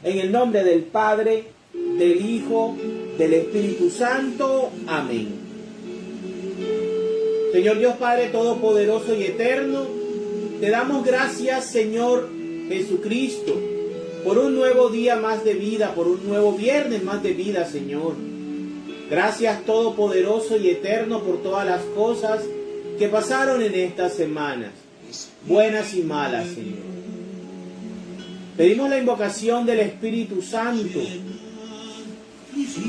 En el nombre del Padre, del Hijo, del Espíritu Santo. Amén. Señor Dios Padre Todopoderoso y Eterno, te damos gracias, Señor Jesucristo, por un nuevo día más de vida, por un nuevo viernes más de vida, Señor. Gracias Todopoderoso y Eterno por todas las cosas que pasaron en estas semanas, buenas y malas, Señor. Pedimos la invocación del Espíritu Santo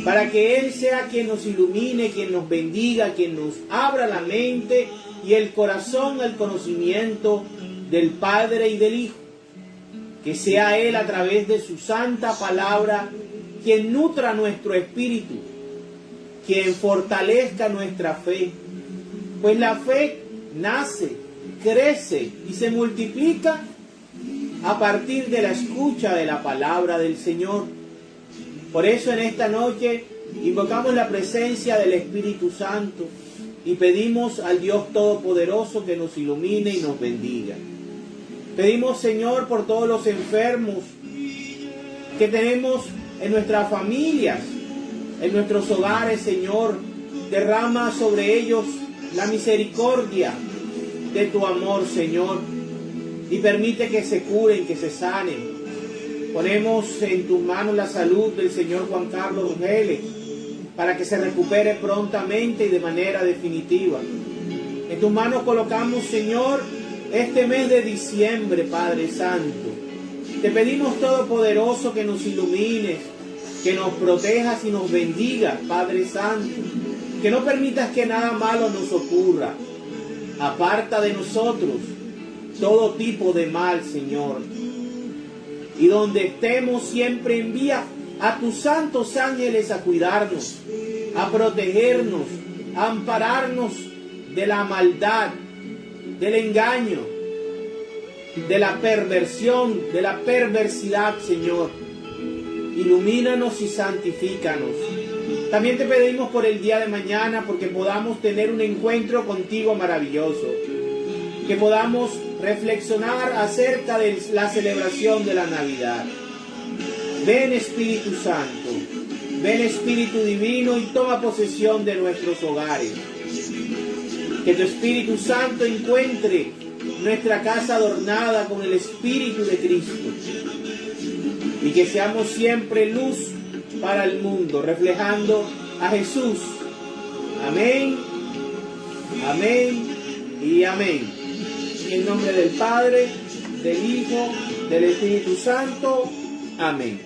para que Él sea quien nos ilumine, quien nos bendiga, quien nos abra la mente y el corazón al conocimiento del Padre y del Hijo. Que sea Él a través de su santa palabra quien nutra nuestro espíritu, quien fortalezca nuestra fe. Pues la fe nace, crece y se multiplica a partir de la escucha de la palabra del Señor. Por eso en esta noche invocamos la presencia del Espíritu Santo y pedimos al Dios Todopoderoso que nos ilumine y nos bendiga. Pedimos, Señor, por todos los enfermos que tenemos en nuestras familias, en nuestros hogares, Señor. Derrama sobre ellos la misericordia de tu amor, Señor, y permite que se curen, que se sanen. Ponemos en tus manos la salud del señor Juan Carlos Vélez para que se recupere prontamente y de manera definitiva. En tus manos colocamos, Señor, este mes de diciembre, Padre Santo. Te pedimos, Todopoderoso, que nos ilumines, que nos protejas y nos bendigas, Padre Santo. Que no permitas que nada malo nos ocurra. Aparta de nosotros todo tipo de mal, Señor. Y donde estemos, siempre envía a tus santos ángeles a cuidarnos, a protegernos, a ampararnos de la maldad, del engaño, de la perversión, de la perversidad, Señor. Ilumínanos y santifícanos. También te pedimos por el día de mañana, porque podamos tener un encuentro contigo maravilloso. Que podamos reflexionar acerca de la celebración de la Navidad. Ven Espíritu Santo, ven Espíritu Divino y toma posesión de nuestros hogares. Que tu Espíritu Santo encuentre nuestra casa adornada con el Espíritu de Cristo. Y que seamos siempre luz para el mundo, reflejando a Jesús. Amén, amén y amén. En nombre del Padre, del Hijo, del Espíritu Santo. Amén.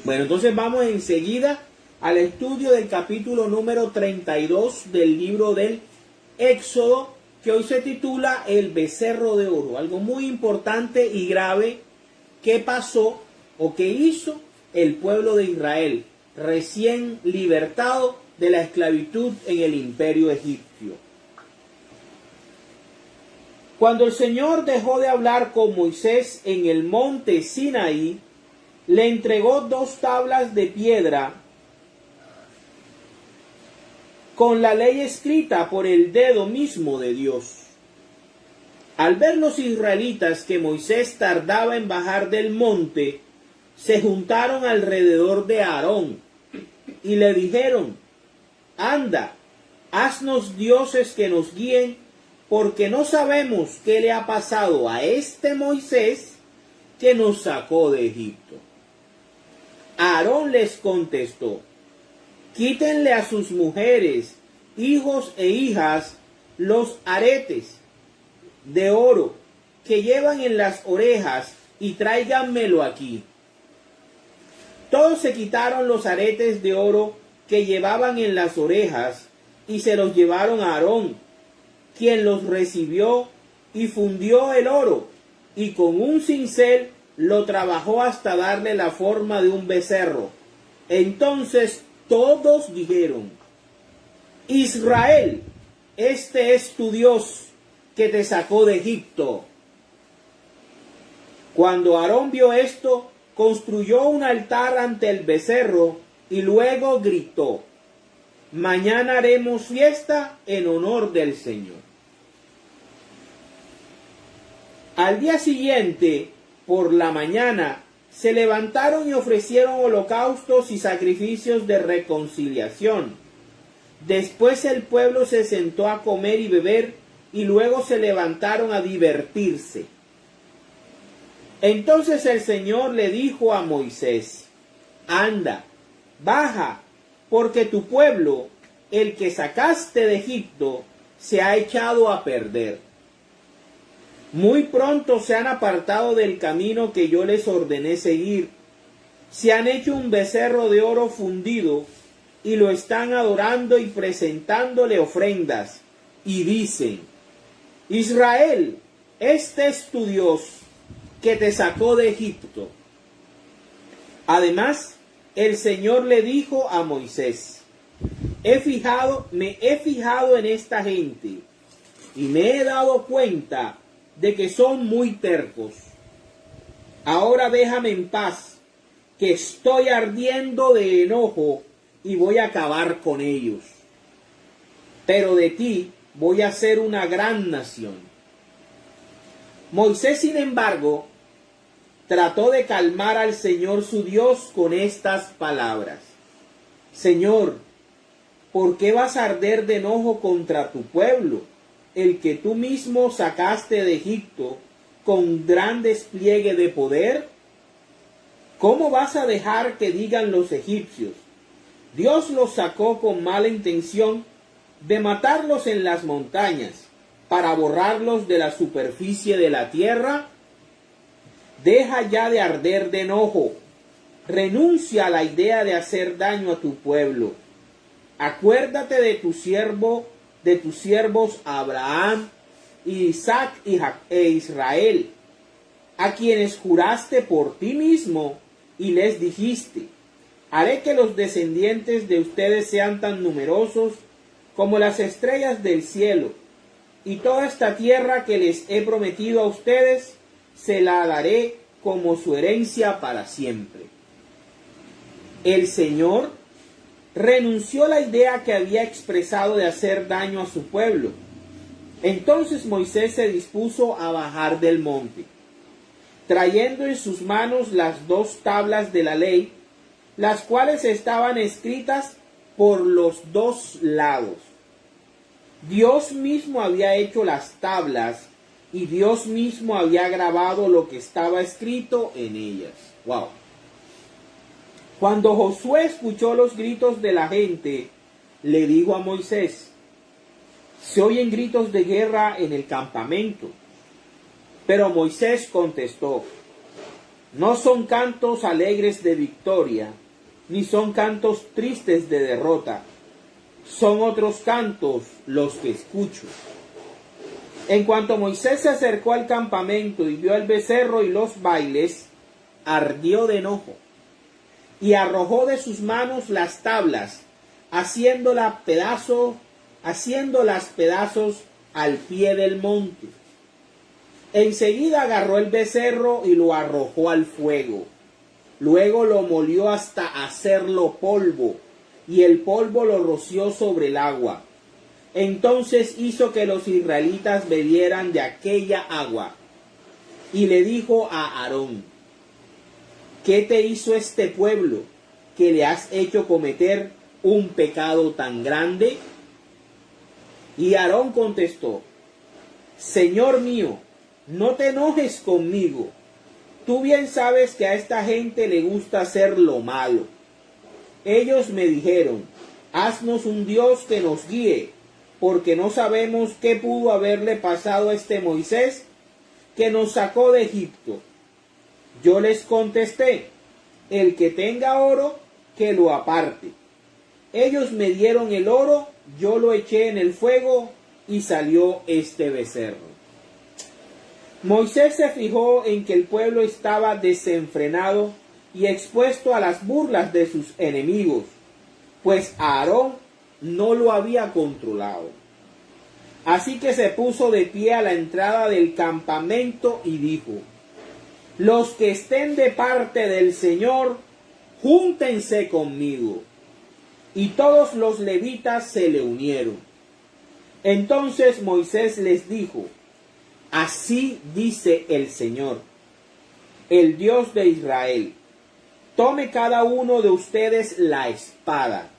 Bueno, entonces vamos enseguida al estudio del capítulo número 32 del libro del Éxodo, que hoy se titula El becerro de oro. Algo muy importante y grave que pasó o que hizo el pueblo de Israel, recién libertado de la esclavitud en el imperio egipcio. Cuando el Señor dejó de hablar con Moisés en el monte Sinaí, le entregó 2 tablas de piedra con la ley escrita por el dedo mismo de Dios. Al ver los israelitas que Moisés tardaba en bajar del monte, se juntaron alrededor de Aarón y le dijeron: «Anda, haznos dioses que nos guíen, porque no sabemos qué le ha pasado a este Moisés que nos sacó de Egipto». Aarón les contestó: «Quítenle a sus mujeres, hijos e hijas los aretes de oro que llevan en las orejas y tráiganmelo aquí». Todos se quitaron los aretes de oro que llevaban en las orejas y se los llevaron a Aarón, quien los recibió y fundió el oro, y con un cincel lo trabajó hasta darle la forma de un becerro. Entonces todos dijeron: «Israel, este es tu Dios que te sacó de Egipto». Cuando Aarón vio esto, construyó un altar ante el becerro y luego gritó: Mañana haremos fiesta en honor del Señor. Al día siguiente, por la mañana, se levantaron y ofrecieron holocaustos y sacrificios de reconciliación. Después el pueblo se sentó a comer y beber, y luego se levantaron a divertirse. Entonces el Señor le dijo a Moisés: anda, baja, porque tu pueblo, el que sacaste de Egipto, se ha echado a perder. Muy pronto se han apartado del camino que yo les ordené seguir. Se han hecho un becerro de oro fundido y lo están adorando y presentándole ofrendas. Y dicen: Israel, este es tu Dios que te sacó de Egipto. Además, el Señor le dijo a Moisés: me he fijado en esta gente y me he dado cuenta de que son muy tercos. Ahora déjame en paz, que estoy ardiendo de enojo y voy a acabar con ellos. Pero de ti voy a hacer una gran nación. Moisés, sin embargo, trató de calmar al Señor su Dios con estas palabras: Señor, ¿por qué vas a arder de enojo contra tu pueblo, el que tú mismo sacaste de Egipto con gran despliegue de poder? ¿Cómo vas a dejar que digan los egipcios: Dios los sacó con mala intención de matarlos en las montañas para borrarlos de la superficie de la tierra? Deja ya de arder de enojo. Renuncia a la idea de hacer daño a tu pueblo. Acuérdate de tus siervos Abraham, Isaac e Israel, a quienes juraste por ti mismo y les dijiste: haré que los descendientes de ustedes sean tan numerosos como las estrellas del cielo, y toda esta tierra que les he prometido a ustedes se la daré como su herencia para siempre. El Señor renunció a la idea que había expresado de hacer daño a su pueblo. Entonces Moisés se dispuso a bajar del monte, trayendo en sus manos las 2 tablas de la ley, las cuales estaban escritas por los 2 lados. Dios mismo había hecho las tablas y Dios mismo había grabado lo que estaba escrito en ellas. ¡Wow! Cuando Josué escuchó los gritos de la gente, le dijo a Moisés: se oyen gritos de guerra en el campamento. Pero Moisés contestó: no son cantos alegres de victoria, ni son cantos tristes de derrota. Son otros cantos los que escucho. En cuanto Moisés se acercó al campamento y vio el becerro y los bailes, ardió de enojo y arrojó de sus manos las tablas, haciéndolas pedazos al pie del monte. Enseguida agarró el becerro y lo arrojó al fuego. Luego lo molió hasta hacerlo polvo, y el polvo lo roció sobre el agua. Entonces hizo que los israelitas bebieran de aquella agua. Y le dijo a Aarón: ¿qué te hizo este pueblo, que le has hecho cometer un pecado tan grande? Y Aarón contestó: Señor mío, no te enojes conmigo. Tú bien sabes que a esta gente le gusta hacer lo malo. Ellos me dijeron: haznos un Dios que nos guíe, porque no sabemos qué pudo haberle pasado a este Moisés que nos sacó de Egipto. Yo les contesté: el que tenga oro, que lo aparte. Ellos me dieron el oro, yo lo eché en el fuego y salió este becerro. Moisés se fijó en que el pueblo estaba desenfrenado y expuesto a las burlas de sus enemigos, pues Aarón no lo había controlado. Así que se puso de pie a la entrada del campamento y dijo: los que estén de parte del Señor, júntense conmigo. y todos los levitas se le unieron. Entonces Moisés les dijo: así dice el Señor, el Dios de Israel: tome cada uno de ustedes la espada,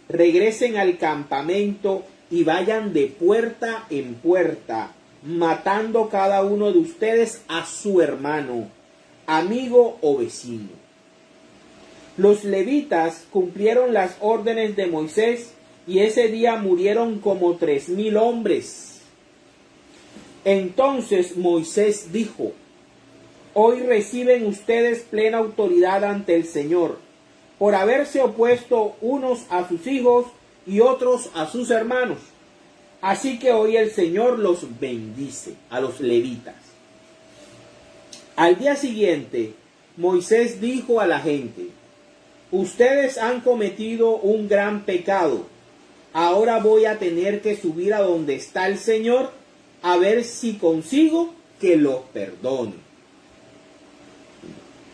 regresen al campamento y vayan de puerta en puerta, matando cada uno de ustedes a su hermano, amigo o vecino. Los levitas cumplieron las órdenes de Moisés y ese día murieron como 3000 hombres. Entonces Moisés dijo: hoy reciben ustedes plena autoridad ante el Señor, por haberse opuesto unos a sus hijos y otros a sus hermanos. Así que hoy el Señor los bendice, a los levitas. Al día siguiente, Moisés dijo a la gente: ustedes han cometido un gran pecado. Ahora voy a tener que subir a donde está el Señor a ver si consigo que los perdone.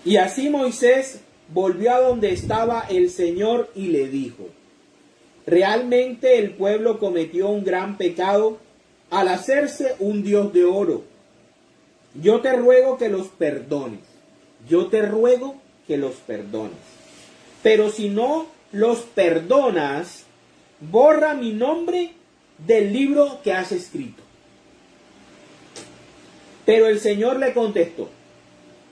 Y así Moisés volvió a donde estaba el Señor y le dijo: realmente el pueblo cometió un gran pecado al hacerse un Dios de oro. Yo te ruego que los perdones. Yo te ruego que los perdones. Pero si no los perdonas, borra mi nombre del libro que has escrito. Pero el Señor le contestó: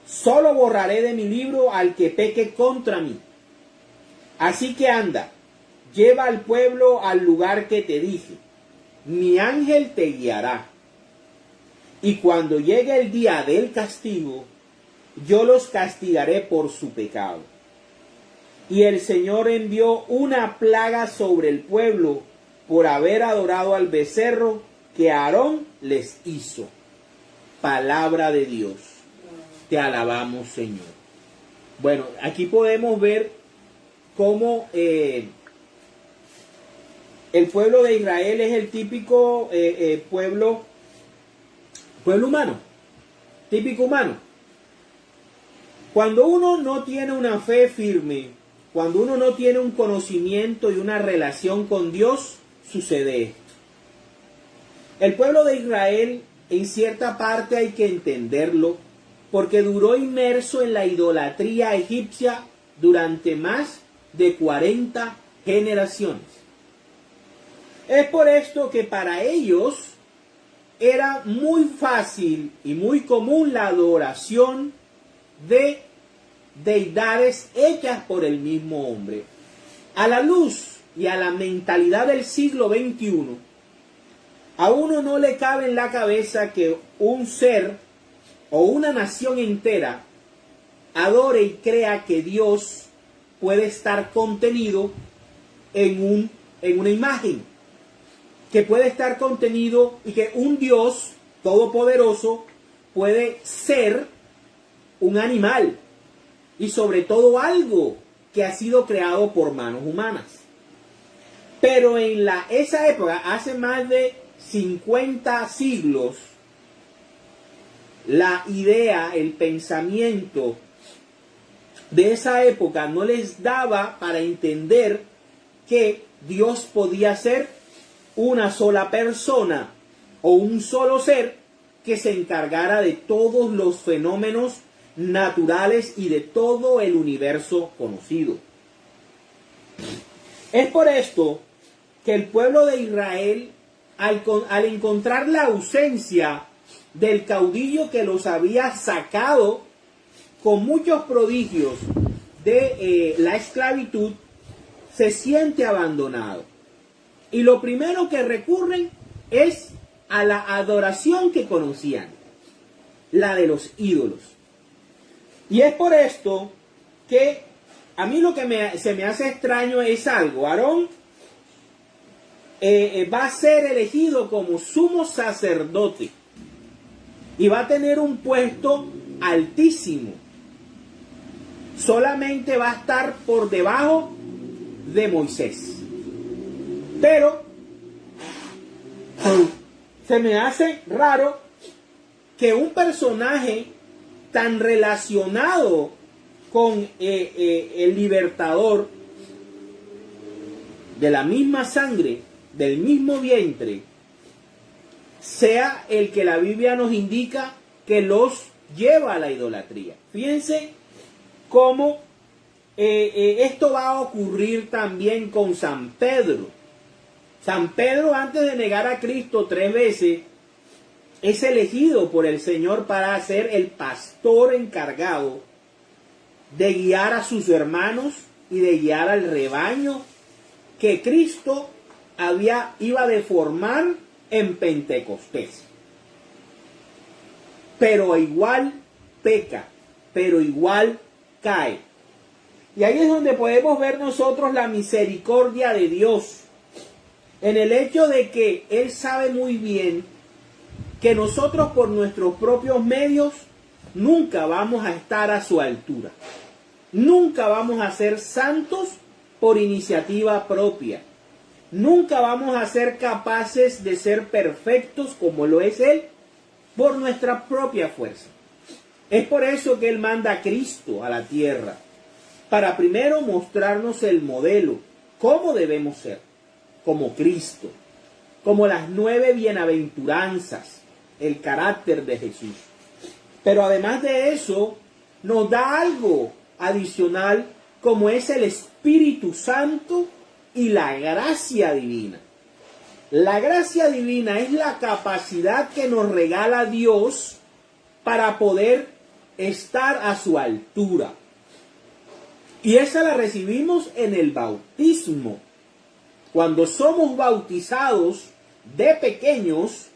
solo borraré de mi libro al que peque contra mí. Así que anda, lleva al pueblo al lugar que te dije. Mi ángel te guiará. Y cuando llegue el día del castigo, yo los castigaré por su pecado. Y el Señor envió una plaga sobre el pueblo por haber adorado al becerro que Aarón les hizo. Palabra de Dios. Te alabamos, Señor. Bueno, aquí podemos ver cómo el pueblo de Israel es el típico pueblo humano, típico humano. Cuando uno no tiene una fe firme, cuando uno no tiene un conocimiento y una relación con Dios, sucede esto. El pueblo de Israel, en cierta parte hay que entenderlo, porque duró inmerso en la idolatría egipcia durante más de 40 generaciones. Es por esto que para ellos era muy fácil y muy común la adoración de deidades hechas por el mismo hombre. A la luz y a la mentalidad del siglo XXI, a uno no le cabe en la cabeza que un ser o una nación entera adore y crea que Dios puede estar contenido en una imagen, que puede estar contenido y que un Dios todopoderoso puede ser un animal y sobre todo algo que ha sido creado por manos humanas. Pero en esa época, hace más de 50 siglos, la idea, el pensamiento de esa época no les daba para entender que Dios podía ser una sola persona o un solo ser que se encargara de todos los fenómenos naturales y de todo el universo conocido. Es por esto que el pueblo de Israel, al encontrar la ausencia del caudillo que los había sacado con muchos prodigios de la esclavitud, se siente abandonado. Y lo primero que recurren es a la adoración que conocían, la de los ídolos. Y es por esto que a mí lo que se me hace extraño es algo. Aarón va a ser elegido como sumo sacerdote y va a tener un puesto altísimo. Solamente va a estar por debajo de Moisés. Pero se me hace raro que un personaje tan relacionado con el libertador de la misma sangre, del mismo vientre, sea el que la Biblia nos indica que los lleva a la idolatría. Fíjense cómo esto va a ocurrir también con San Pedro. San Pedro, antes de negar a Cristo 3 veces, es elegido por el Señor para ser el pastor encargado de guiar a sus hermanos y de guiar al rebaño que Cristo iba a formar en Pentecostés. Pero igual peca, pero igual cae. Y ahí es donde podemos ver nosotros la misericordia de Dios, en el hecho de que Él sabe muy bien que nosotros por nuestros propios medios nunca vamos a estar a su altura. Nunca vamos a ser santos por iniciativa propia. Nunca vamos a ser capaces de ser perfectos como lo es Él por nuestra propia fuerza. Es por eso que Él manda a Cristo a la tierra, para primero mostrarnos el modelo, cómo debemos ser, como Cristo, como las 9 bienaventuranzas, el carácter de Jesús. Pero además de eso, nos da algo adicional, como es el Espíritu Santo y la gracia divina. La gracia divina es la capacidad que nos regala Dios para poder estar a su altura. Y esa la recibimos en el bautismo. Cuando somos bautizados de pequeños,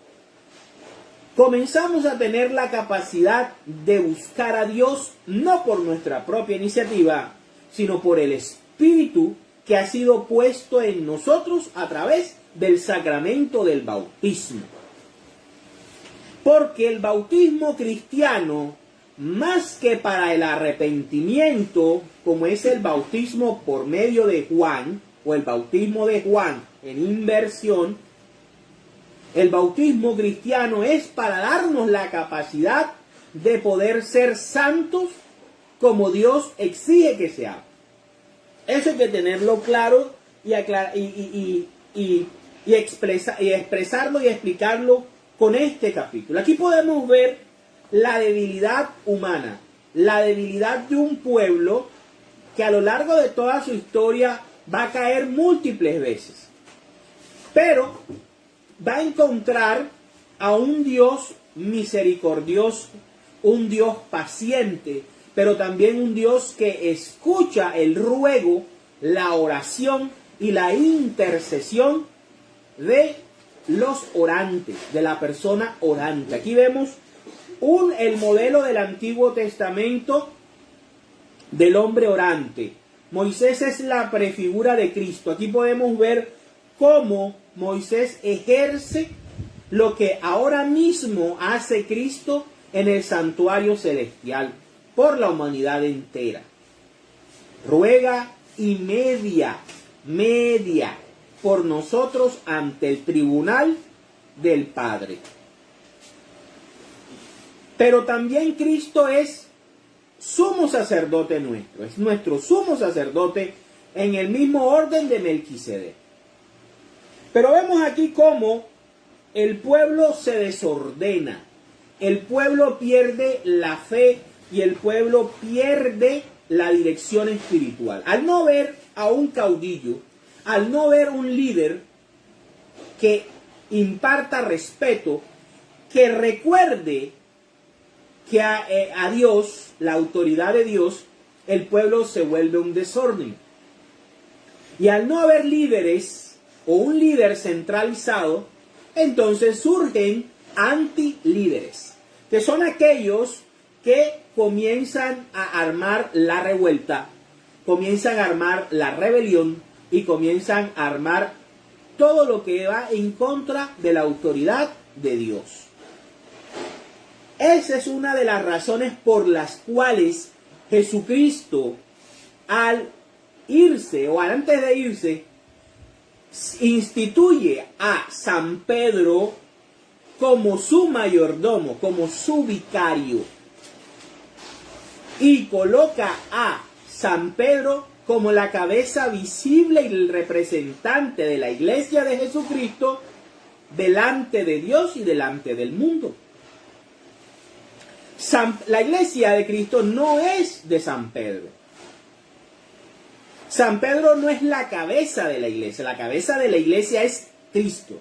comenzamos a tener la capacidad de buscar a Dios no por nuestra propia iniciativa, sino por el Espíritu que ha sido puesto en nosotros a través del sacramento del bautismo. Porque el bautismo cristiano, más que para el arrepentimiento, como es el bautismo por medio de Juan, o el bautismo de Juan en inmersión, el bautismo cristiano es para darnos la capacidad de poder ser santos como Dios exige que seamos. Eso hay que tenerlo claro y expresarlo y explicarlo con este capítulo. Aquí podemos ver la debilidad humana, la debilidad de un pueblo que a lo largo de toda su historia va a caer múltiples veces, pero va a encontrar a un Dios misericordioso, un Dios paciente, pero también un Dios que escucha el ruego, la oración y la intercesión de los orantes, de la persona orante. Aquí vemos el modelo del Antiguo Testamento del hombre orante. Moisés es la prefigura de Cristo. Aquí podemos ver cómo Moisés ejerce lo que ahora mismo hace Cristo en el santuario celestial por la humanidad entera. Ruega y media por nosotros ante el tribunal del Padre. Pero también Cristo es sumo sacerdote nuestro, es nuestro sumo sacerdote en el mismo orden de Melquisedec. Pero vemos aquí cómo el pueblo se desordena, el pueblo pierde la fe y el pueblo pierde la dirección espiritual. Al no ver a un caudillo, al no ver un líder que imparta respeto, que recuerde que a Dios, la autoridad de Dios, el pueblo se vuelve un desorden. Y al no haber líderes o un líder centralizado, entonces surgen antilíderes, que son aquellos que comienzan a armar la revuelta, comienzan a armar la rebelión y comienzan a armar todo lo que va en contra de la autoridad de Dios. Esa es una de las razones por las cuales Jesucristo, al irse o antes de irse, instituye a San Pedro como su mayordomo, como su vicario, y coloca a San Pedro como la cabeza visible y el representante de la iglesia de Jesucristo delante de Dios y delante del mundo. La iglesia de Cristo no es de San Pedro. San Pedro no es la cabeza de la cabeza de la iglesia es Cristo.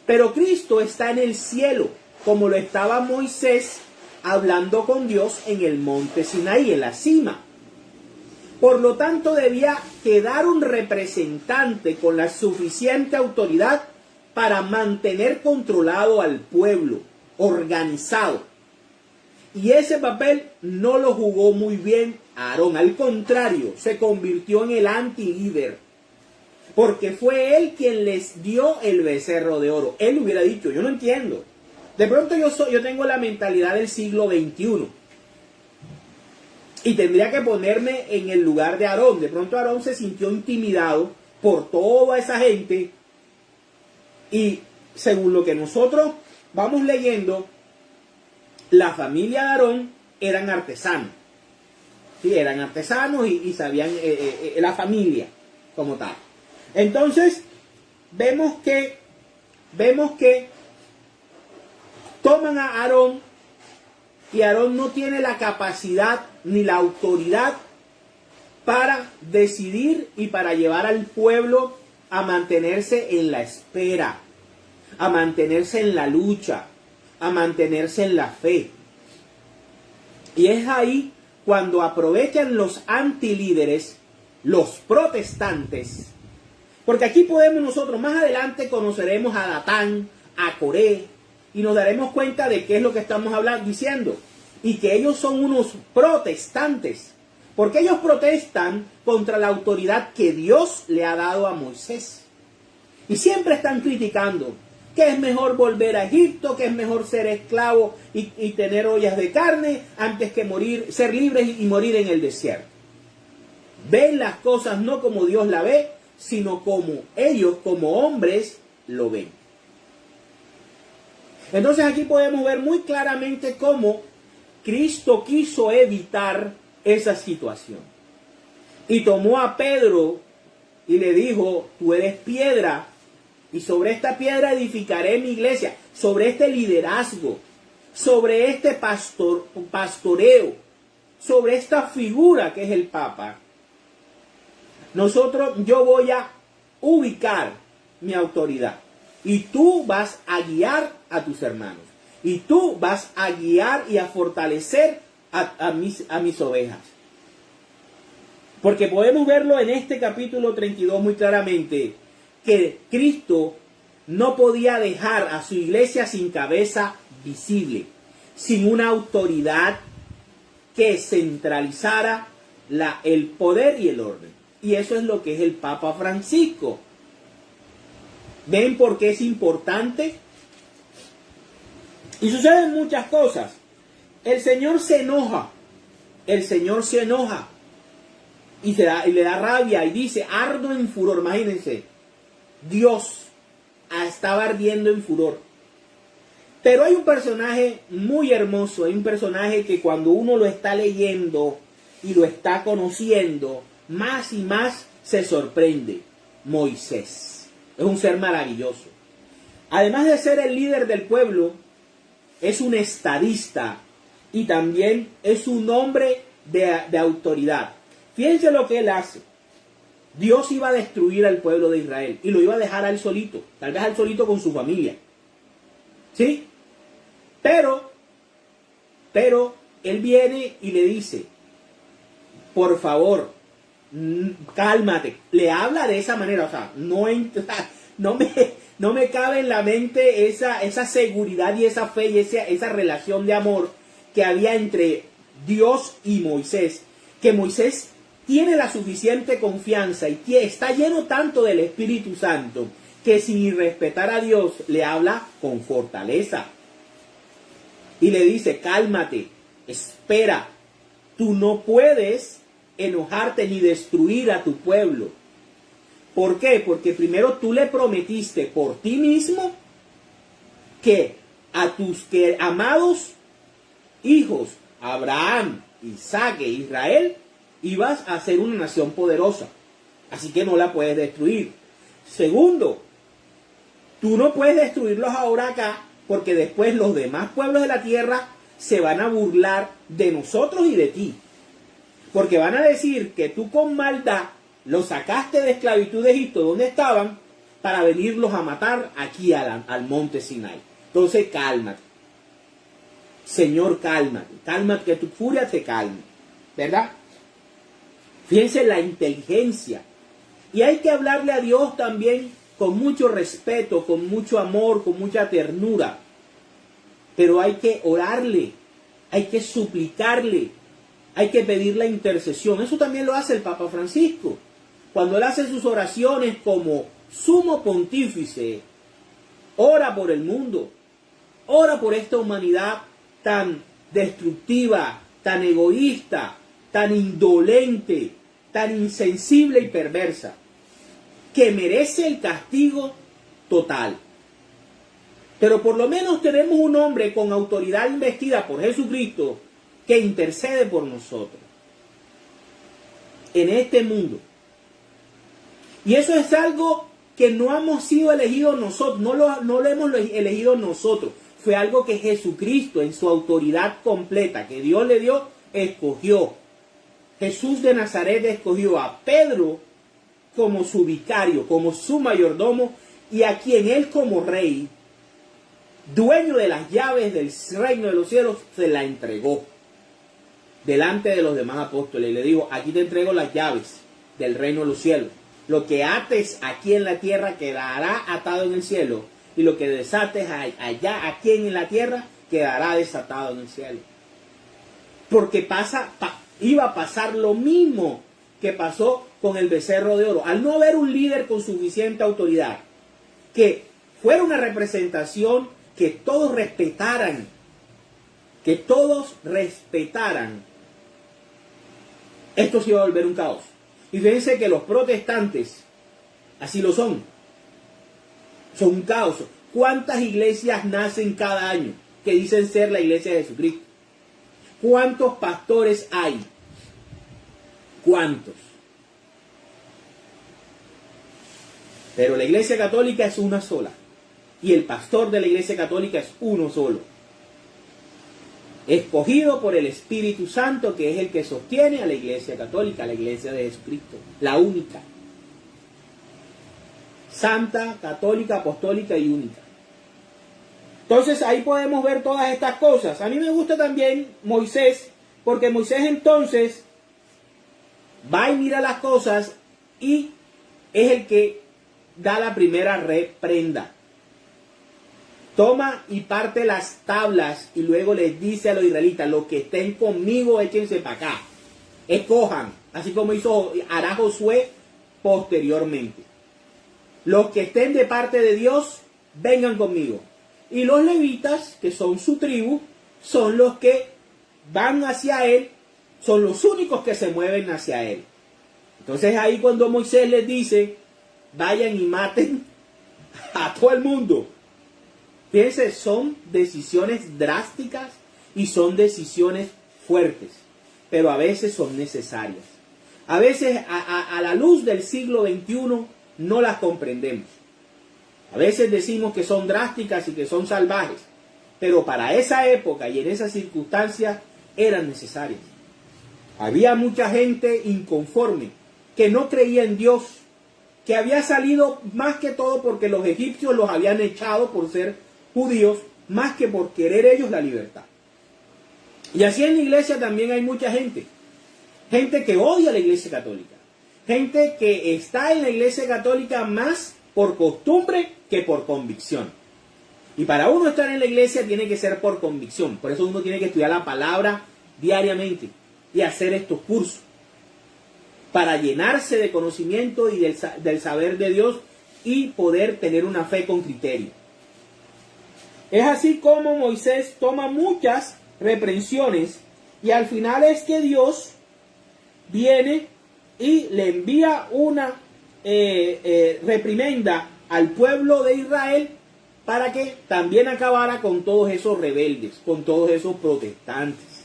Pero Cristo está en el cielo, como lo estaba Moisés hablando con Dios en el monte Sinaí, en la cima. Por lo tanto, debía quedar un representante con la suficiente autoridad para mantener controlado al pueblo, organizado. Y ese papel no lo jugó muy bien Aarón. Al contrario, se convirtió en el anti-líder. Porque fue él quien les dio el becerro de oro. Él hubiera dicho, yo no entiendo. De pronto yo tengo la mentalidad del siglo XXI. Y tendría que ponerme en el lugar de Aarón. De pronto Aarón se sintió intimidado por toda esa gente. Y según lo que nosotros vamos leyendo, la familia de Aarón eran artesanos. Sí, eran artesanos y sabían la familia como tal. Entonces, vemos que toman a Aarón y Aarón no tiene la capacidad ni la autoridad para decidir y para llevar al pueblo a mantenerse en la espera, a mantenerse en la lucha, a mantenerse en la fe. Y es ahí cuando aprovechan los antilíderes, los protestantes, porque aquí podemos nosotros, más adelante conoceremos a Datán, a Coré, y nos daremos cuenta de qué es lo que estamos diciendo, y que ellos son unos protestantes, porque ellos protestan contra la autoridad que Dios le ha dado a Moisés. Y siempre están criticando que es mejor volver a Egipto, que es mejor ser esclavo y tener ollas de carne antes que morir, ser libres y morir en el desierto. Ven las cosas no como Dios la ve, sino como ellos, como hombres, lo ven. Entonces aquí podemos ver muy claramente cómo Cristo quiso evitar esa situación. Y tomó a Pedro y le dijo, tú eres piedra, y sobre esta piedra edificaré mi iglesia, sobre este liderazgo, sobre este pastoreo, sobre esta figura que es el Papa. Yo voy a ubicar mi autoridad. Y tú vas a guiar a tus hermanos. Y tú vas a guiar y a fortalecer a mis ovejas. Porque podemos verlo en este capítulo 32 muy claramente, que Cristo no podía dejar a su iglesia sin cabeza visible, sin una autoridad que centralizara el poder y el orden. Y eso es lo que es el Papa Francisco. ¿Ven por qué es importante? Y suceden muchas cosas. El Señor se enoja. Y le da rabia y dice, ardo en furor. Imagínense, Dios estaba ardiendo en furor. Pero hay un personaje muy hermoso, hay un personaje que cuando uno lo está leyendo y lo está conociendo, más y más se sorprende. Moisés. Es un ser maravilloso. Además de ser el líder del pueblo, es un estadista y también es un hombre de autoridad. Fíjense lo que él hace. Dios iba a destruir al pueblo de Israel y lo iba a dejar a él solito, tal vez a él solito con su familia. ¿Sí? Pero él viene y le dice, por favor, cálmate. Le habla de esa manera, o sea, no me cabe en la mente esa seguridad y esa fe y esa relación de amor que había entre Dios y Moisés, que Moisés tiene la suficiente confianza y está lleno tanto del Espíritu Santo que sin irrespetar a Dios le habla con fortaleza y le dice, cálmate, espera, tú no puedes enojarte ni destruir a tu pueblo. ¿Por qué? Porque primero tú le prometiste por ti mismo que a tus amados hijos, Abraham, Isaac e Israel, ibas a ser una nación poderosa, así que no la puedes destruir. Segundo, tú no puedes destruirlos ahora acá, porque después los demás pueblos de la tierra se van a burlar de nosotros y de ti. Porque van a decir que tú con maldad los sacaste de esclavitud de Egipto, donde estaban, para venirlos a matar aquí al monte Sinai. Entonces cálmate. Señor, cálmate. Cálmate, que tu furia te calme. ¿Verdad? Fíjense la inteligencia. Y hay que hablarle a Dios también con mucho respeto, con mucho amor, con mucha ternura. Pero hay que orarle, hay que suplicarle, hay que pedir la intercesión. Eso también lo hace el Papa Francisco. Cuando él hace sus oraciones como sumo pontífice, ora por el mundo, ora por esta humanidad tan destructiva, tan egoísta, tan indolente, tan insensible y perversa, que merece el castigo total. Pero por lo menos tenemos un hombre con autoridad investida por Jesucristo que intercede por nosotros en este mundo. Y eso es algo que no hemos sido elegidos nosotros, no lo hemos elegido nosotros. Fue algo que Jesucristo en su autoridad completa que Dios le dio, escogió. Jesús de Nazaret escogió a Pedro como su vicario, como su mayordomo, y a quien él como rey, dueño de las llaves del reino de los cielos, se la entregó delante de los demás apóstoles. Y le dijo, aquí te entrego las llaves del reino de los cielos. Lo que ates aquí en la tierra quedará atado en el cielo, y lo que desates allá, aquí en la tierra, quedará desatado en el cielo. Porque iba a pasar lo mismo que pasó con el becerro de oro. Al no haber un líder con suficiente autoridad, que fuera una representación que todos respetaran, esto se iba a volver un caos. Y fíjense que los protestantes así lo son un caos. ¿Cuántas iglesias nacen cada año que dicen ser la iglesia de Jesucristo? ¿Cuántos pastores hay? ¿Cuántos? Pero la iglesia católica es una sola. Y el pastor de la iglesia católica es uno solo. Escogido por el Espíritu Santo, que es el que sostiene a la iglesia católica, la iglesia de Jesucristo. La única. Santa, católica, apostólica y única. Entonces ahí podemos ver todas estas cosas. A mí me gusta también Moisés, porque Moisés entonces va y mira las cosas y es el que da la primera reprenda. Toma y parte las tablas y luego les dice a los israelitas, los que estén conmigo échense para acá, escojan, así como hará Josué posteriormente. Los que estén de parte de Dios, vengan conmigo. Y los levitas, que son su tribu, son los que van hacia él, son los únicos que se mueven hacia él. Entonces ahí cuando Moisés les dice, vayan y maten a todo el mundo. Fíjense, son decisiones drásticas y son decisiones fuertes, pero a veces son necesarias. A veces a la luz del siglo XXI no las comprendemos. A veces decimos que son drásticas y que son salvajes, pero para esa época y en esas circunstancias eran necesarias. Había mucha gente inconforme, que no creía en Dios, que había salido más que todo porque los egipcios los habían echado por ser judíos, más que por querer ellos la libertad. Y así en la iglesia también hay mucha gente. Gente que odia a la iglesia católica. Gente que está en la iglesia católica más por costumbre que por convicción. Y para uno estar en la iglesia tiene que ser por convicción. Por eso uno tiene que estudiar la palabra diariamente y hacer estos cursos. Para llenarse de conocimiento y del saber de Dios y poder tener una fe con criterio. Es así como Moisés toma muchas reprensiones y al final es que Dios viene y le envía una reprimenda al pueblo de Israel para que también acabara con todos esos rebeldes, con todos esos protestantes.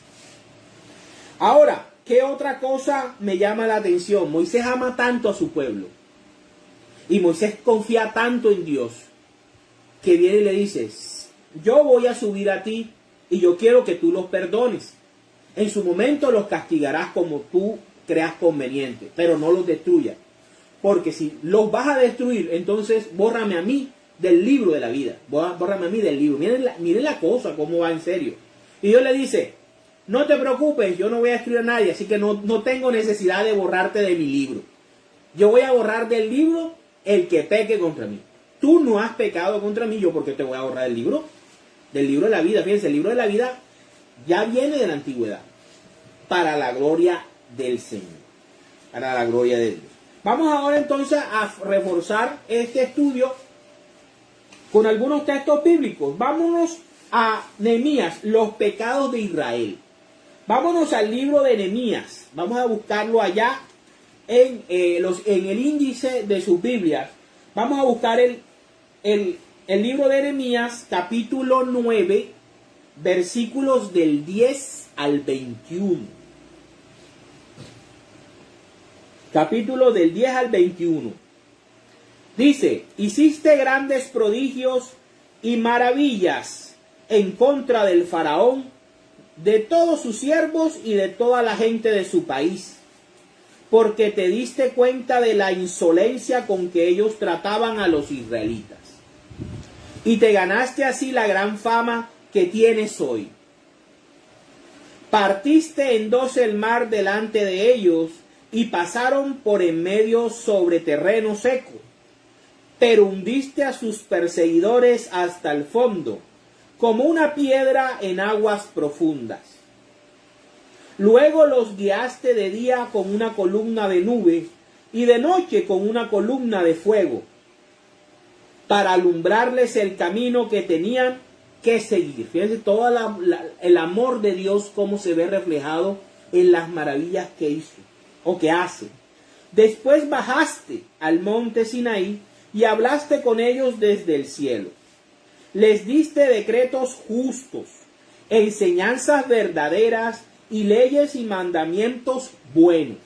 Ahora, ¿qué otra cosa me llama la atención? Moisés ama tanto a su pueblo. Y Moisés confía tanto en Dios que viene y le dice, yo voy a subir a ti y yo quiero que tú los perdones. En su momento los castigarás como tú creas conveniente, pero no los destruyas. Porque si los vas a destruir, entonces bórrame a mí del libro de la vida. Bórrame a mí del libro. Miren la cosa, cómo va en serio. Y Dios le dice, no te preocupes, yo no voy a destruir a nadie, así que no tengo necesidad de borrarte de mi libro. Yo voy a borrar del libro el que peque contra mí. Tú no has pecado contra mí, yo porque te voy a borrar del libro de la vida. Fíjense, el libro de la vida ya viene de la antigüedad, para la gloria del Señor, para la gloria de Dios. Vamos ahora entonces a reforzar este estudio con algunos textos bíblicos. Vámonos a Nehemías, los pecados de Israel. Vámonos al libro de Nehemías. Vamos a buscarlo allá en el índice de sus Biblias. Vamos a buscar el libro de Nehemías, capítulo 9, versículos del 10 al 21. Capítulo del 10 al 21. Dice, hiciste grandes prodigios y maravillas en contra del faraón, de todos sus siervos y de toda la gente de su país, porque te diste cuenta de la insolencia con que ellos trataban a los israelitas. Y te ganaste así la gran fama que tienes hoy. Partiste en dos el mar delante de ellos, y pasaron por en medio sobre terreno seco, pero hundiste a sus perseguidores hasta el fondo, como una piedra en aguas profundas. Luego los guiaste de día con una columna de nube, y de noche con una columna de fuego, para alumbrarles el camino que tenían que seguir. Fíjense todo el amor de Dios, cómo se ve reflejado en las maravillas que hizo o que hace. Después bajaste al monte Sinaí y hablaste con ellos desde el cielo. Les diste decretos justos, enseñanzas verdaderas y leyes y mandamientos buenos.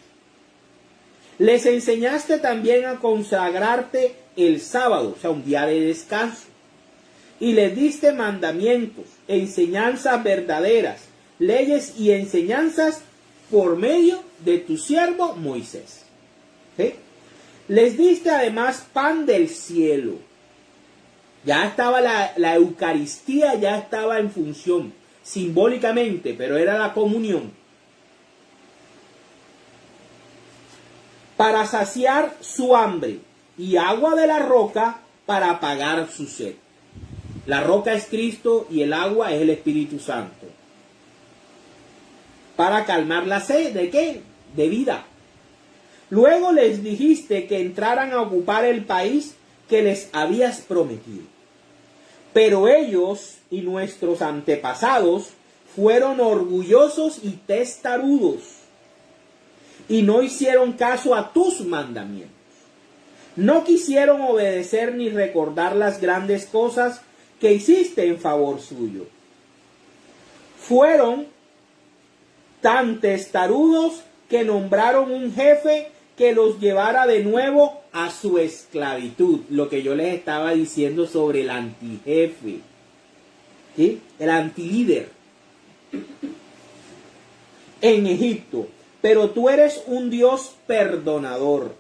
Les enseñaste también a consagrarte el sábado, o sea, un día de descanso. Y les diste mandamientos, enseñanzas verdaderas, leyes y enseñanzas por medio de tu siervo Moisés. ¿Sí? Les diste además pan del cielo. Ya estaba la Eucaristía, ya estaba en función, simbólicamente, pero era la comunión. Para saciar su hambre, y agua de la roca para apagar su sed. La roca es Cristo y el agua es el Espíritu Santo. Para calmar la sed, ¿de qué? De vida. Luego les dijiste que entraran a ocupar el país que les habías prometido. Pero ellos y nuestros antepasados fueron orgullosos y testarudos, y no hicieron caso a tus mandamientos. No quisieron obedecer ni recordar las grandes cosas que hiciste en favor suyo. Fueron tan testarudos que nombraron un jefe que los llevara de nuevo a su esclavitud. Lo que yo les estaba diciendo sobre el antijefe, ¿sí? El antilíder en Egipto. Pero tú eres un Dios perdonador,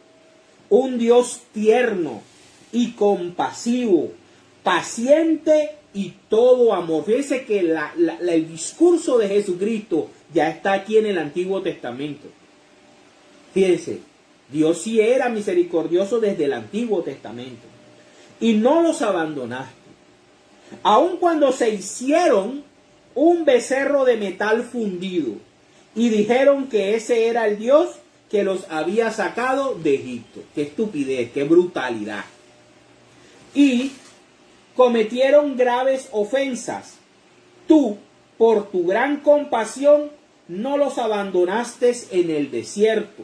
un Dios tierno y compasivo, paciente y todo amor. Fíjense que el discurso de Jesucristo ya está aquí en el Antiguo Testamento. Fíjense, Dios sí era misericordioso desde el Antiguo Testamento. Y no los abandonaste. Aun cuando se hicieron un becerro de metal fundido y dijeron que ese era el Dios que los había sacado de Egipto. Qué estupidez, qué brutalidad. Y cometieron graves ofensas. Tú, por tu gran compasión, no los abandonaste en el desierto.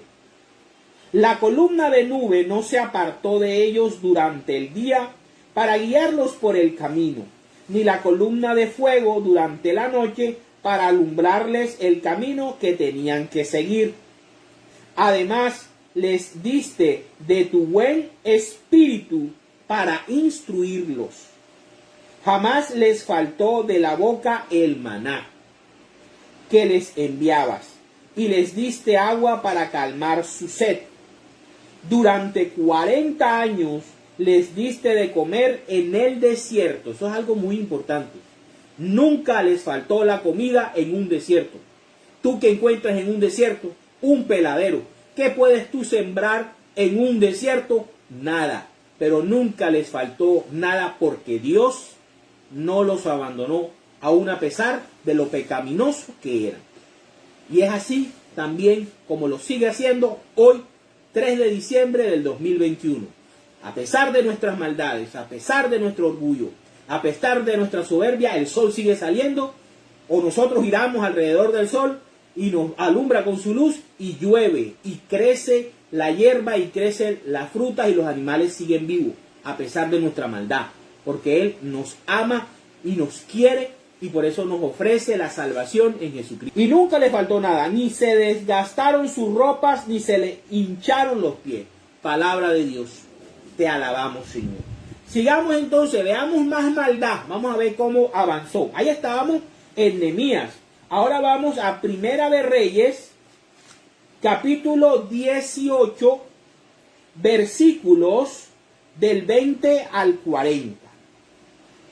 La columna de nube no se apartó de ellos durante el día para guiarlos por el camino, ni la columna de fuego durante la noche para alumbrarles el camino que tenían que seguir. Además, les diste de tu buen espíritu para instruirlos. Jamás les faltó de la boca el maná que les enviabas, y les diste agua para calmar su sed. Durante 40 años les diste de comer en el desierto. Eso es algo muy importante. Nunca les faltó la comida en un desierto. Tú que encuentras en un desierto un peladero, ¿qué puedes tú sembrar en un desierto? Nada. Pero nunca les faltó nada porque Dios no los abandonó, aun a pesar de lo pecaminosos que eran. Y es así también como lo sigue haciendo hoy, 3 de diciembre del 2021. A pesar de nuestras maldades, a pesar de nuestro orgullo, a pesar de nuestra soberbia, el sol sigue saliendo, o nosotros giramos alrededor del sol y nos alumbra con su luz y llueve y crece la hierba y crecen las frutas y los animales siguen vivos, a pesar de nuestra maldad, porque Él nos ama y nos quiere y por eso nos ofrece la salvación en Jesucristo. Y nunca le faltó nada, ni se desgastaron sus ropas, ni se le hincharon los pies. Palabra de Dios. Te alabamos, Señor. Sigamos entonces, veamos más maldad. Vamos a ver cómo avanzó. Ahí estábamos en Nehemías. Ahora vamos a Primera de Reyes, capítulo 18, versículos del 20 al 40.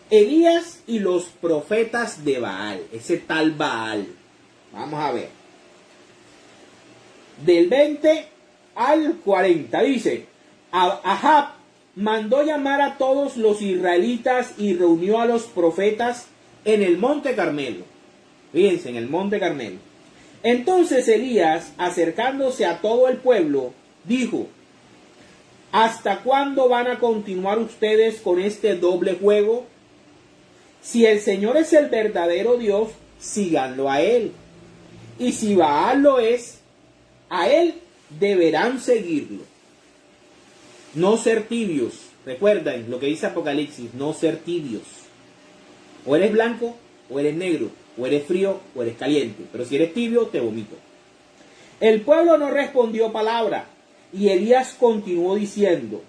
Elías y los profetas de Baal, ese tal Baal. Vamos a ver. Del 20 al 40 dice, Ahab mandó llamar a todos los israelitas y reunió a los profetas en el monte Carmelo. Fíjense, en el monte Carmelo. Entonces Elías, acercándose a todo el pueblo, dijo, ¿hasta cuándo van a continuar ustedes con este doble juego? Si el Señor es el verdadero Dios, síganlo a Él. Y si Baal lo es, a Él deberán seguirlo. No ser tibios. Recuerden lo que dice Apocalipsis, no ser tibios. O eres blanco, o eres negro, o eres frío, o eres caliente. Pero si eres tibio, te vomito. El pueblo no respondió palabra, y Elías continuó diciendo,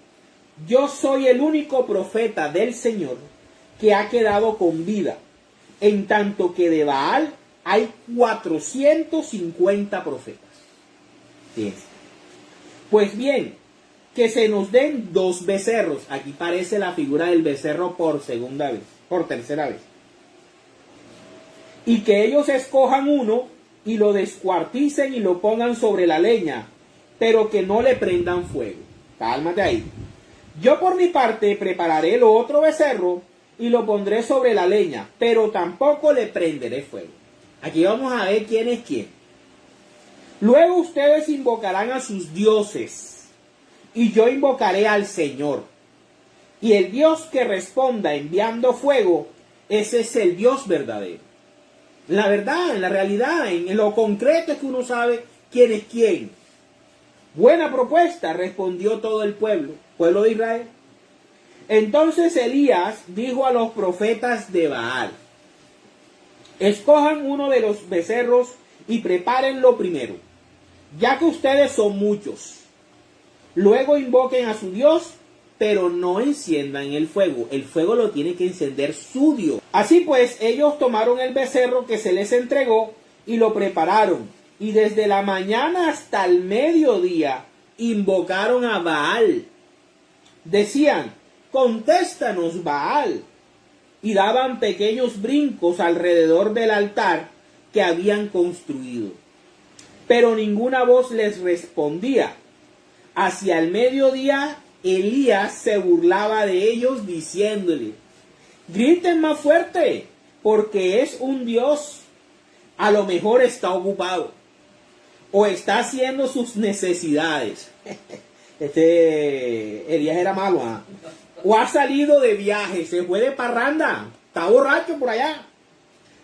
yo soy el único profeta del Señor que ha quedado con vida, en tanto que de Baal hay 450 profetas. Fíjense. Pues bien, que se nos den 2 becerros. Aquí parece la figura del becerro por tercera vez. Y que ellos escojan uno y lo descuarticen y lo pongan sobre la leña, pero que no le prendan fuego. Cálmate ahí. Yo por mi parte prepararé el otro becerro y lo pondré sobre la leña, pero tampoco le prenderé fuego. Aquí vamos a ver quién es quién. Luego ustedes invocarán a sus dioses, y yo invocaré al Señor. Y el Dios que responda enviando fuego, ese es el Dios verdadero. La verdad, en la realidad, en lo concreto es que uno sabe quién es quién. Buena propuesta, respondió todo el pueblo de Israel. Entonces Elías dijo a los profetas de Baal, escojan uno de los becerros y prepárenlo primero, ya que ustedes son muchos. Luego invoquen a su Dios, pero no enciendan el fuego. El fuego lo tiene que encender su Dios. Así pues, ellos tomaron el becerro que se les entregó y lo prepararon. Y desde la mañana hasta el mediodía invocaron a Baal. Decían, contéstanos, Baal. Y daban pequeños brincos alrededor del altar que habían construido. Pero ninguna voz les respondía. Hacia el mediodía, Elías se burlaba de ellos diciéndole, griten más fuerte, porque es un Dios. A lo mejor está ocupado o está haciendo sus necesidades. Elías era malo, ¿eh? O ha salido de viaje, se fue de parranda, está borracho por allá.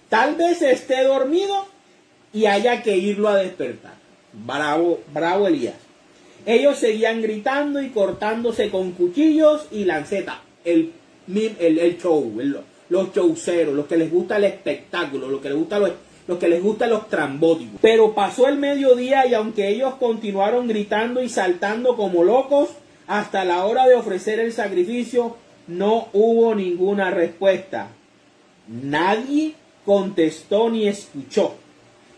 Tal vez esté dormido y haya que irlo a despertar. Bravo Elías. Ellos seguían gritando y cortándose con cuchillos y lancetas. El show, los showceros, los que les gusta el espectáculo, los que les gusta los que les gustan los trambóticos. Pero pasó el mediodía y aunque ellos continuaron gritando y saltando como locos, hasta la hora de ofrecer el sacrificio, no hubo ninguna respuesta. Nadie contestó ni escuchó.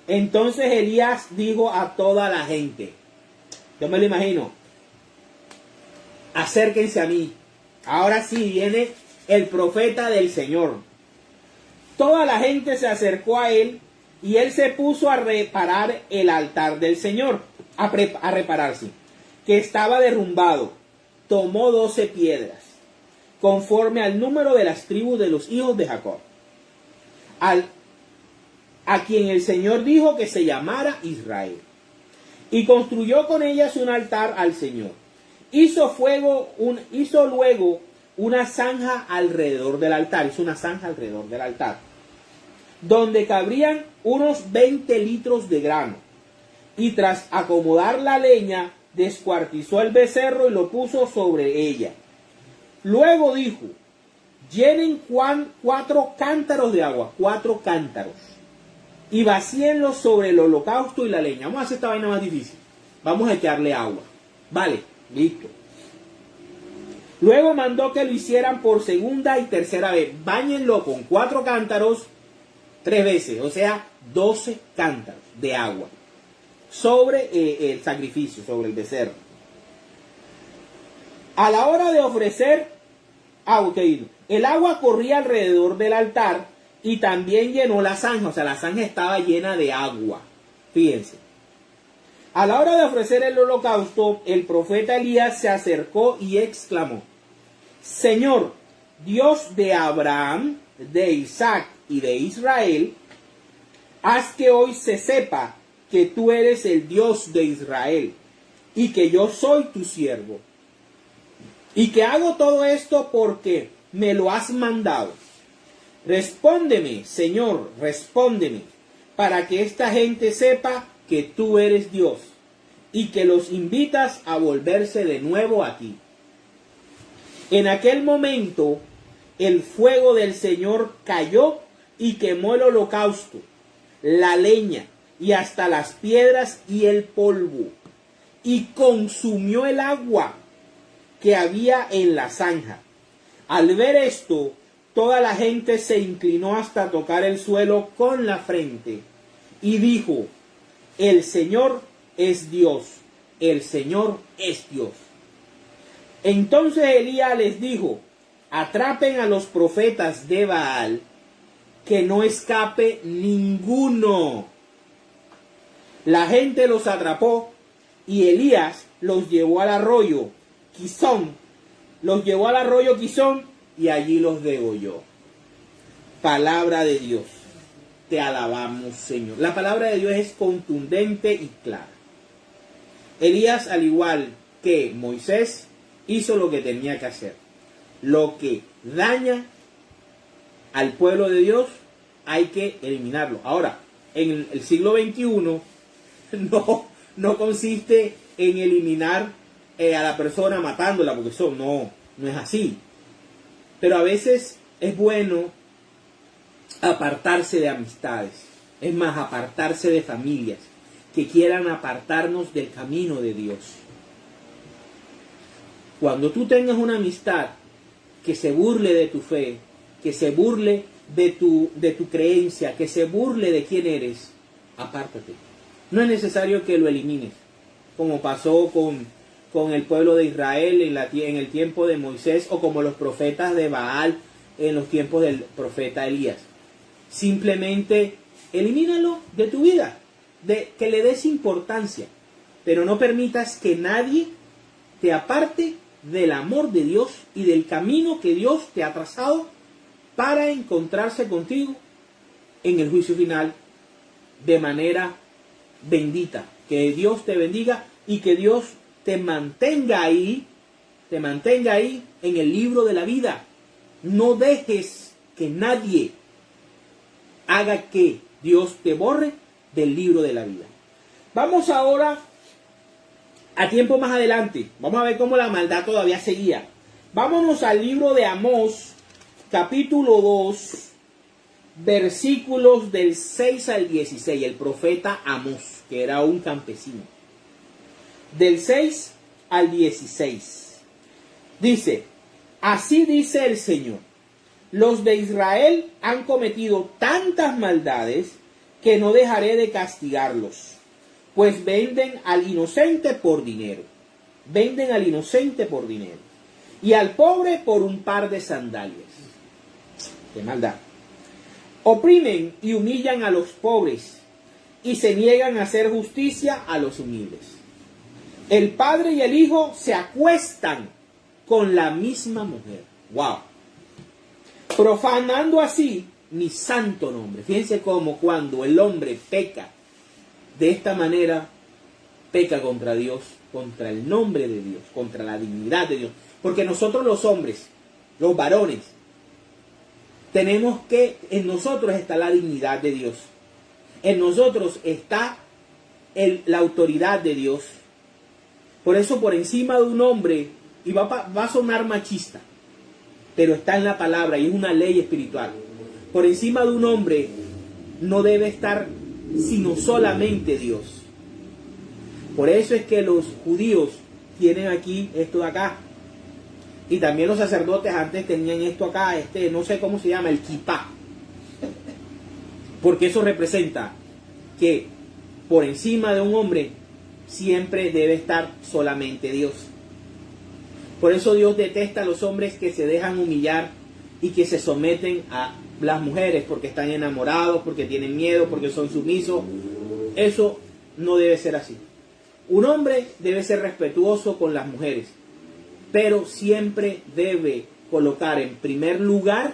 Entonces Elías dijo a toda la gente, yo me lo imagino, acérquense a mí. Ahora sí viene el profeta del Señor. Toda la gente se acercó a él y él se puso a reparar el altar del Señor, a repararse, que estaba derrumbado. Tomó 12 piedras, conforme al número de las tribus de los hijos de Jacob, a quien el Señor dijo que se llamara Israel, y construyó con ellas un altar al Señor. Hizo luego una zanja alrededor del altar, donde cabrían unos 20 litros de grano. Y tras acomodar la leña, descuartizó el becerro y lo puso sobre ella. Luego dijo, llenen 4 cántaros de agua, 4 cántaros, y vacíenlos sobre el holocausto y la leña. Vamos a hacer esta vaina más difícil. Vamos a echarle agua. Vale, listo. Luego mandó que lo hicieran por segunda y tercera vez. Báñenlo con 4 cántaros 3 veces, o sea, 12 cántaros de agua sobre el sacrificio, sobre el becerro. A la hora de ofrecer, el agua corría alrededor del altar y también llenó la zanja, o sea, la zanja estaba llena de agua. Fíjense. A la hora de ofrecer el holocausto, el profeta Elías se acercó y exclamó, Señor, Dios de Abraham, de Isaac y de Israel, haz que hoy se sepa que tú eres el Dios de Israel y que yo soy tu siervo, y que hago todo esto porque me lo has mandado. Respóndeme, Señor, respóndeme, para que esta gente sepa que tú eres Dios y que los invitas a volverse de nuevo a ti. En aquel momento el fuego del Señor cayó y quemó el holocausto, la leña y hasta las piedras y el polvo, y consumió el agua que había en la zanja. Al ver esto, toda la gente se inclinó hasta tocar el suelo con la frente y dijo, el Señor es Dios, el Señor es Dios. Entonces Elías les dijo, atrapen a los profetas de Baal, que no escape ninguno. La gente los atrapó y Elías los llevó al arroyo Quizón, y allí los degolló. Palabra de Dios. Te alabamos, Señor. La palabra de Dios es contundente y clara. Elías, al igual que Moisés, hizo lo que tenía que hacer. Lo que daña al pueblo de Dios hay que eliminarlo. Ahora, en el siglo XXI no consiste en eliminar a la persona matándola, porque eso no es así. Pero a veces es bueno apartarse de amistades, es más, apartarse de familias que quieran apartarnos del camino de Dios. Cuando tú tengas una amistad que se burle de tu fe, que se burle de tu creencia, que se burle de quién eres, apártate. No es necesario que lo elimines, como pasó con el pueblo de Israel en el tiempo de Moisés, o como los profetas de Baal en los tiempos del profeta Elías. Simplemente elimínalo de tu vida, que le des importancia, pero no permitas que nadie te aparte del amor de Dios y del camino que Dios te ha trazado para encontrarse contigo en el juicio final de manera bendita. Que Dios te bendiga y que Dios te mantenga ahí en el libro de la vida. No dejes que nadie haga que Dios te borre del libro de la vida. Vamos ahora a tiempo más adelante. Vamos a ver cómo la maldad todavía seguía. Vámonos al libro de Amós, capítulo 2, versículos del 6 al 16, el profeta Amós, que era un campesino. Del 6 al 16. Dice, así dice el Señor, los de Israel han cometido tantas maldades que no dejaré de castigarlos, pues venden al inocente por dinero. Venden al inocente por dinero. Y al pobre por un par de sandalias. ¡Qué maldad! Oprimen y humillan a los pobres y se niegan a hacer justicia a los humildes. El padre y el hijo se acuestan con la misma mujer. ¡Wow! Profanando así mi santo nombre. Fíjense cómo cuando el hombre peca de esta manera, peca contra Dios, contra el nombre de Dios, contra la dignidad de Dios. Porque nosotros los hombres, los varones, tenemos que, en nosotros está la dignidad de Dios. En nosotros está la autoridad de Dios. Por eso por encima de un hombre, y va a sonar machista, pero está en la palabra y es una ley espiritual. Por encima de un hombre no debe estar sino solamente Dios. Por eso es que los judíos tienen aquí esto de acá. Y también los sacerdotes antes tenían esto acá, no sé cómo se llama, el kipá. Porque eso representa que por encima de un hombre siempre debe estar solamente Dios. Por eso Dios detesta a los hombres que se dejan humillar y que se someten a las mujeres porque están enamorados, porque tienen miedo, porque son sumisos. Eso no debe ser así. Un hombre debe ser respetuoso con las mujeres, pero siempre debe colocar en primer lugar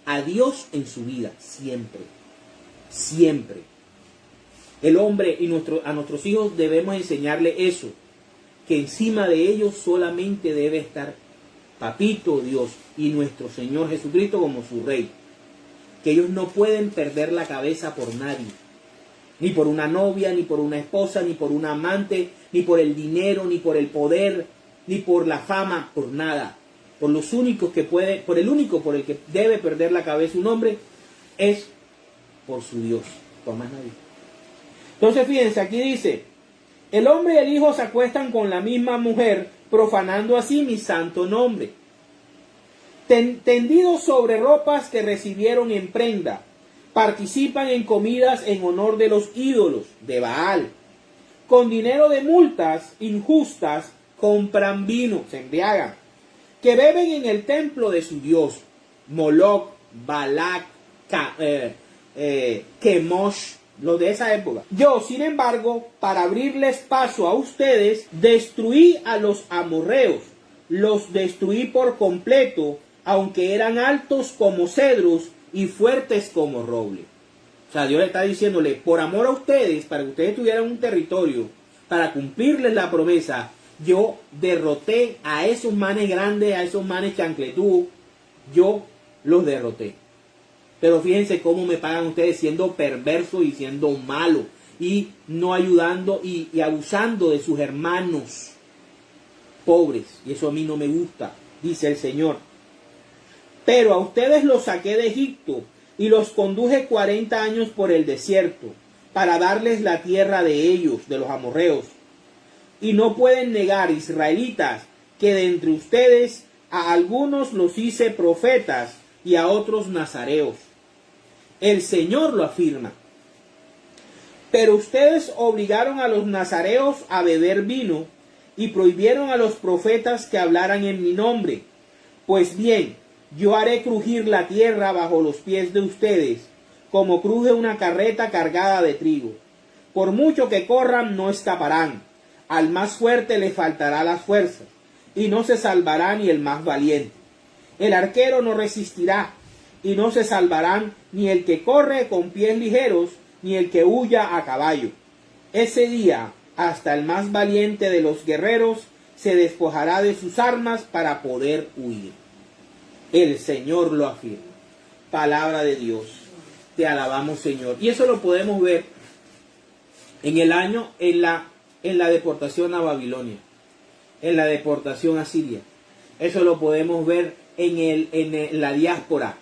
a Dios en su vida, siempre, siempre. El hombre y a nuestros hijos debemos enseñarle eso, que encima de ellos solamente debe estar Papito Dios y nuestro Señor Jesucristo como su Rey. Que ellos no pueden perder la cabeza por nadie, ni por una novia, ni por una esposa, ni por un amante, ni por el dinero, ni por el poder, ni por la fama, por nada. Por el único por el que debe perder la cabeza un hombre es por su Dios, por más nadie. Entonces fíjense, aquí dice, el hombre y el hijo se acuestan con la misma mujer, profanando así mi santo nombre. Tendidos sobre ropas que recibieron en prenda, participan en comidas en honor de los ídolos de Baal. Con dinero de multas injustas compran vino, se embriagan, que beben en el templo de su dios, Moloch, Balac, Kemosh, los de esa época. Yo, sin embargo, para abrirles paso a ustedes, destruí a los amorreos, los destruí por completo, aunque eran altos como cedros y fuertes como roble. O sea, Dios le está diciéndole, por amor a ustedes, para que ustedes tuvieran un territorio, para cumplirles la promesa, yo derroté a esos manes grandes, a esos manes chancletú, yo los derroté. Pero fíjense cómo me pagan ustedes siendo perversos y siendo malos, y no ayudando y abusando de sus hermanos pobres. Y eso a mí no me gusta, dice el Señor. Pero a ustedes los saqué de Egipto y los conduje 40 años por el desierto para darles la tierra de ellos, de los amorreos. Y no pueden negar, israelitas, que de entre ustedes a algunos los hice profetas y a otros nazareos. El Señor lo afirma. Pero ustedes obligaron a los nazareos a beber vino y prohibieron a los profetas que hablaran en mi nombre. Pues bien, yo haré crujir la tierra bajo los pies de ustedes, como cruje una carreta cargada de trigo. Por mucho que corran, no escaparán. Al más fuerte le faltará las fuerzas, y no se salvará ni el más valiente. El arquero no resistirá, y no se salvarán ni el que corre con pies ligeros, ni el que huya a caballo. Ese día, hasta el más valiente de los guerreros se despojará de sus armas para poder huir. El Señor lo afirma. Palabra de Dios. Te alabamos, Señor. Y eso lo podemos ver en el año, en la deportación a Babilonia, en la deportación a Siria. Eso lo podemos ver en la diáspora,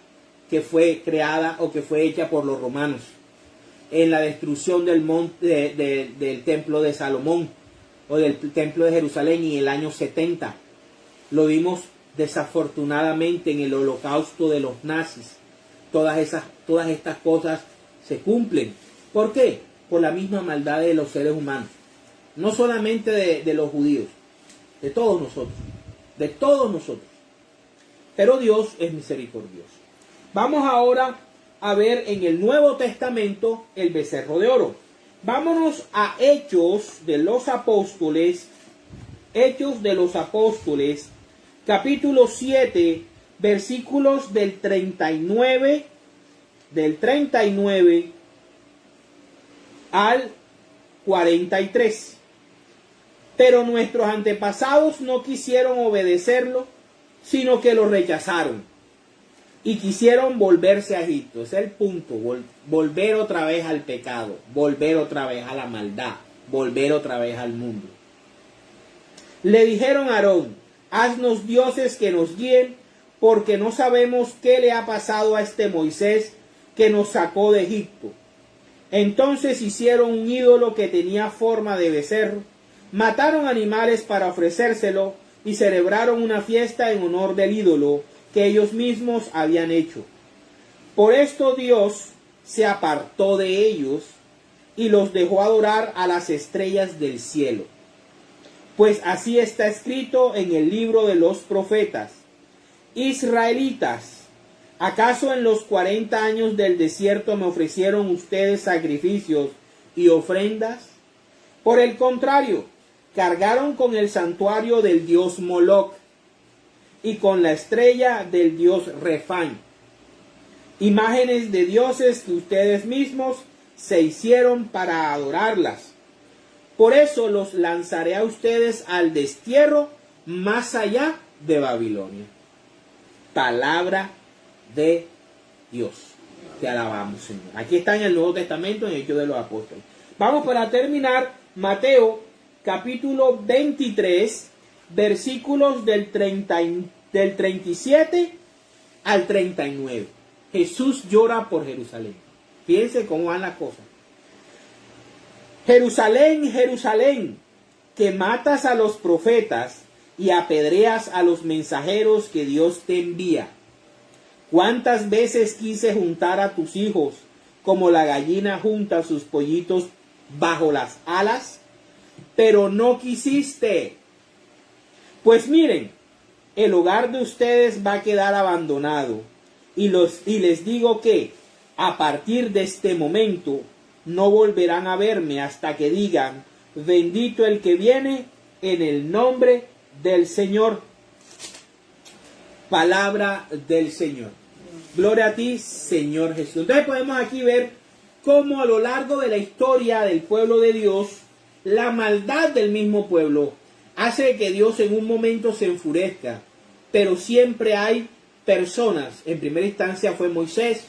que fue creada o que fue hecha por los romanos en la destrucción del templo de Salomón o del templo de Jerusalén en el año 70. Lo vimos desafortunadamente en el holocausto de los nazis. Todas estas cosas se cumplen. ¿Por qué? Por la misma maldad de los seres humanos. No solamente de los judíos, de todos nosotros. De todos nosotros. Pero Dios es misericordioso. Vamos ahora a ver en el Nuevo Testamento el becerro de oro. Vámonos a Hechos de los Apóstoles. Hechos de los Apóstoles, capítulo 7, versículos del 39 al 43. Pero nuestros antepasados no quisieron obedecerlo, sino que lo rechazaron y quisieron volverse a Egipto. Ese es el punto, volver otra vez al pecado, volver otra vez a la maldad, volver otra vez al mundo. Le dijeron a Aarón: haznos dioses que nos guíen, porque no sabemos qué le ha pasado a este Moisés que nos sacó de Egipto. Entonces hicieron un ídolo que tenía forma de becerro, mataron animales para ofrecérselo y celebraron una fiesta en honor del ídolo que ellos mismos habían hecho. Por esto Dios se apartó de ellos y los dejó adorar a las estrellas del cielo. Pues así está escrito en el libro de los profetas: Israelitas, ¿acaso en los 40 años del desierto me ofrecieron ustedes sacrificios y ofrendas? Por el contrario, cargaron con el santuario del dios Moloc y con la estrella del dios Refán, imágenes de dioses que ustedes mismos se hicieron para adorarlas. Por eso los lanzaré a ustedes al destierro más allá de Babilonia. Palabra de Dios. Te alabamos, Señor. Aquí está en el Nuevo Testamento, en Hechos de los Apóstoles. Vamos para terminar, Mateo capítulo 23, versículos del 37 al 39. Jesús llora por Jerusalén. Fíjense cómo van las cosas. Jerusalén, Jerusalén, que matas a los profetas y apedreas a los mensajeros que Dios te envía. ¿Cuántas veces quise juntar a tus hijos como la gallina junta sus pollitos bajo las alas? Pero no quisiste. Pues miren, el hogar de ustedes va a quedar abandonado. Y les digo que a partir de este momento no volverán a verme hasta que digan: bendito el que viene en el nombre del Señor. Palabra del Señor. Gloria a ti, Señor Jesús. Entonces podemos aquí ver cómo a lo largo de la historia del pueblo de Dios, la maldad del mismo pueblo hace que Dios en un momento se enfurezca. Pero siempre hay personas. En primera instancia fue Moisés.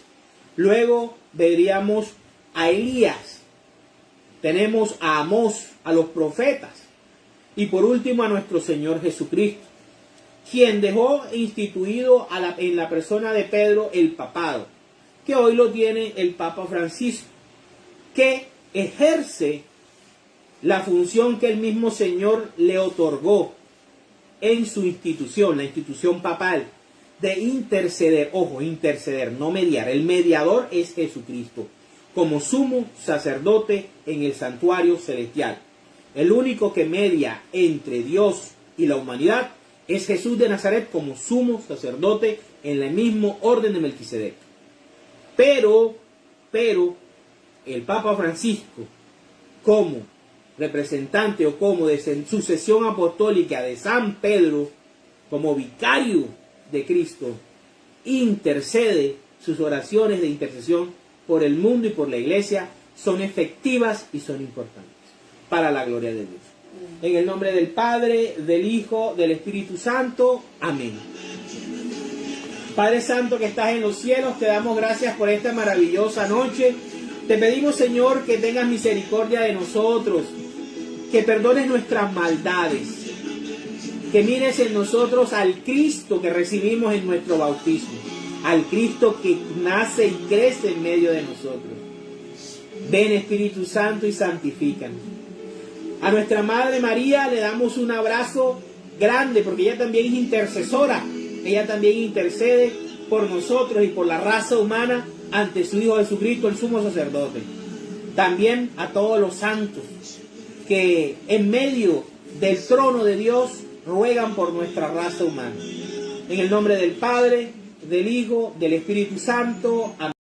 Luego veríamos a Elías. Tenemos a Amós, a los profetas. Y por último a nuestro Señor Jesucristo, quien dejó instituido en la persona de Pedro el papado, que hoy lo tiene el Papa Francisco, que ejerce la función que el mismo Señor le otorgó en su institución, la institución papal, de interceder. Ojo, interceder, no mediar. El mediador es Jesucristo, como sumo sacerdote en el santuario celestial. El único que media entre Dios y la humanidad es Jesús de Nazaret como sumo sacerdote en el mismo orden de Melquisedec. Pero el Papa Francisco, como representante o como de sucesión apostólica de San Pedro, como vicario de Cristo, intercede. Sus oraciones de intercesión por el mundo y por la iglesia son efectivas y son importantes para la gloria de Dios. En el nombre del Padre, del Hijo, del Espíritu Santo. Amén. Padre Santo que estás en los cielos, te damos gracias por esta maravillosa noche. Te pedimos, Señor, que tengas misericordia de nosotros, que perdones nuestras maldades, que mires en nosotros al Cristo que recibimos en nuestro bautismo. al Cristo que nace y crece en medio de nosotros. Ven Espíritu Santo y santifícanos. A nuestra Madre María le damos un abrazo grande porque ella también es intercesora. Ella también intercede por nosotros y por la raza humana ante su Hijo Jesucristo, el sumo sacerdote. También a todos los santos que en medio del trono de Dios ruegan por nuestra raza humana. En el nombre del Padre, del Hijo, del Espíritu Santo. Amén.